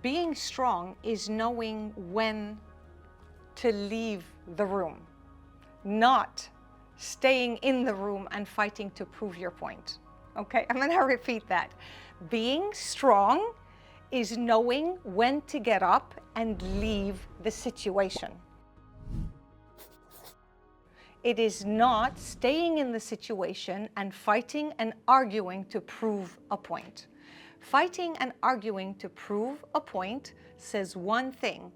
Being strong is knowing when to leave the room, not staying in the room and fighting to prove your point. Okay, I'm gonna repeat that. Being strong is knowing when to get up and leave the situation. It is not staying in the situation and fighting and arguing to prove a point. Fighting and arguing to prove a point says one thing: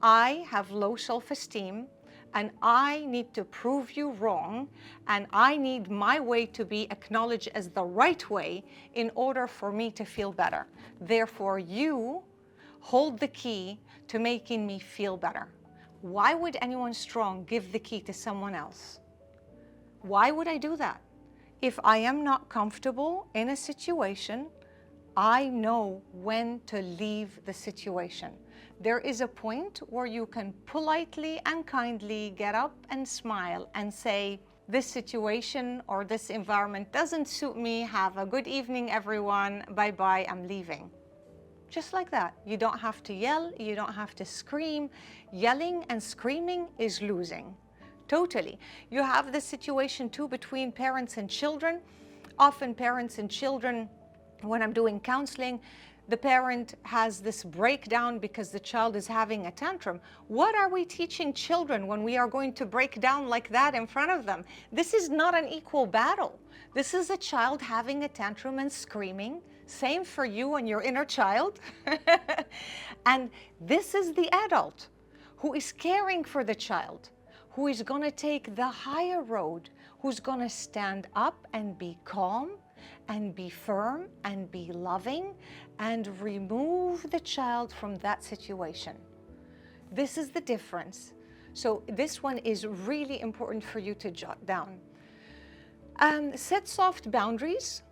I have low self-esteem and I need to prove you wrong, and I need my way to be acknowledged as the right way in order for me to feel better. Therefore, you hold the key to making me feel better. Why would anyone strong give the key to someone else? Why would I do that? If I am not comfortable in a situation, I know when to leave the situation. There is a point where you can politely and kindly get up and smile and say, this situation or this environment doesn't suit me. Have a good evening, everyone. Bye-bye, I'm leaving. Just like that. You don't have to yell, you don't have to scream. Yelling and screaming is losing. Totally. You have this situation too between parents and children. Often parents and children, when I'm doing counseling, the parent has this breakdown because the child is having a tantrum. What are we teaching children when we are going to break down like that in front of them? This is not an equal battle. This is a child having a tantrum and screaming. Same for you and your inner child. And this is the adult who is caring for the child, who is going to take the higher road, who's going to stand up and be calm and be firm and be loving and remove the child from that situation. This is the difference. So this one is really important for you to jot down. Set soft boundaries,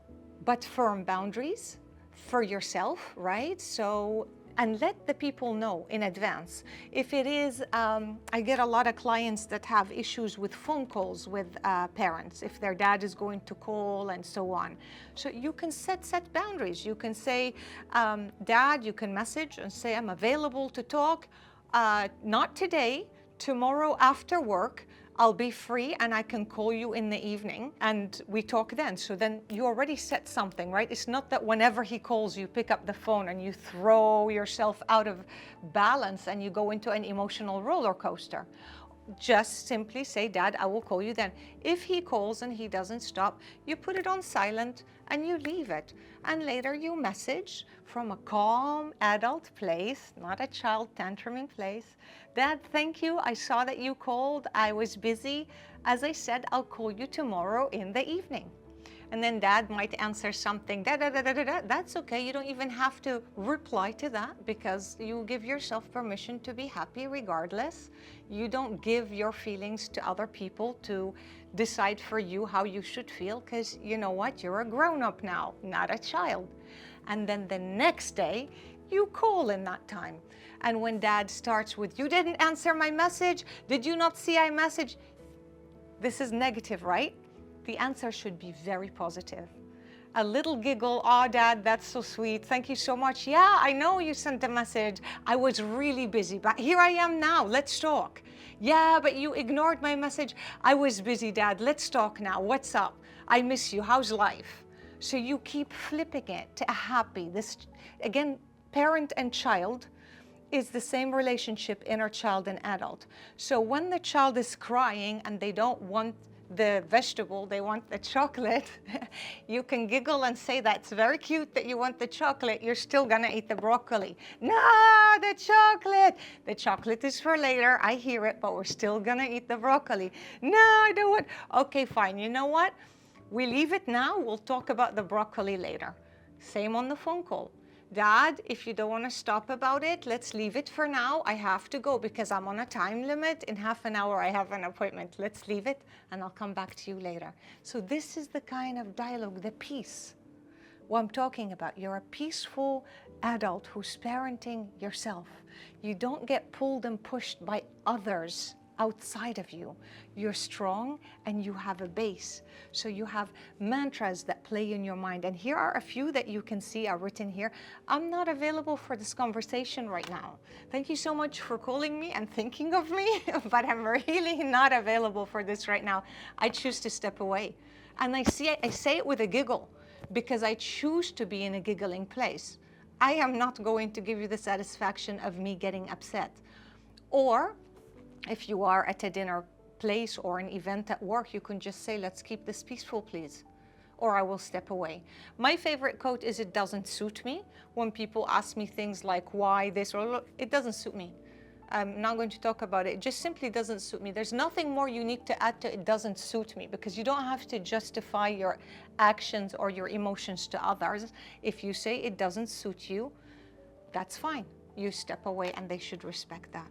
but firm boundaries for yourself, right? So, and let the people know in advance. If it is, I get a lot of clients that have issues with phone calls with parents, if their dad is going to call and so on. So you can set boundaries. You can say, Dad, you can message and say, I'm available to talk, not today, tomorrow after work. I'll be free and I can call you in the evening and we talk then. So then you already set something, right? It's not that whenever he calls, you pick up the phone and you throw yourself out of balance and you go into an emotional roller coaster. Just simply say, Dad, I will call you then. If he calls and he doesn't stop, you put it on silent and you leave it. And later you message from a calm adult place, not a child tantruming place. Dad, thank you. I saw that you called. I was busy. As I said, I'll call you tomorrow in the evening. And then Dad might answer something, That's okay. You don't even have to reply to that because you give yourself permission to be happy regardless. You don't give your feelings to other people to decide for you how you should feel, because you know what? You're a grown-up now, not a child. And then the next day, you call in that time. And when Dad starts with, you didn't answer my message, did you not see I messaged? This is negative, right? The answer should be very positive. A little giggle, oh, Dad, that's so sweet. Thank you so much. Yeah, I know you sent a message. I was really busy, but here I am now. Let's talk. Yeah, but you ignored my message. I was busy, Dad. Let's talk now. What's up? I miss you. How's life? So you keep flipping it to a happy. This, again, parent and child is the same relationship, inner child and adult. So when the child is crying and they don't want the vegetable, they want the chocolate, you can giggle and say, that's very cute that you want the chocolate, you're still gonna eat the broccoli. No, the chocolate! The chocolate is for later, I hear it, but we're still gonna eat the broccoli. No, I don't want, okay, fine, you know what? We leave it now, we'll talk about the broccoli later. Same on the phone call. Dad, if you don't want to stop about it, let's leave it for now. I have to go because I'm on a time limit. In half an hour, I have an appointment. Let's leave it and I'll come back to you later. So this is the kind of dialogue, the peace, what I'm talking about. You're a peaceful adult who's parenting yourself. You don't get pulled and pushed by others outside of you. You're strong and you have a base. So you have mantras that play in your mind. And here are a few that you can see are written here. I'm not available for this conversation right now. Thank you so much for calling me and thinking of me, but I'm really not available for this right now. I choose to step away. And I say it with a giggle because I choose to be in a giggling place. I am not going to give you the satisfaction of me getting upset. Or if you are at a dinner place or an event at work, you can just say, let's keep this peaceful, please. Or I will step away. My favorite quote is, it doesn't suit me. When people ask me things like, why this, or it doesn't suit me. I'm not going to talk about it. It just simply doesn't suit me. There's nothing more unique to add to it doesn't suit me, because you don't have to justify your actions or your emotions to others. If you say it doesn't suit you, that's fine. You step away and they should respect that.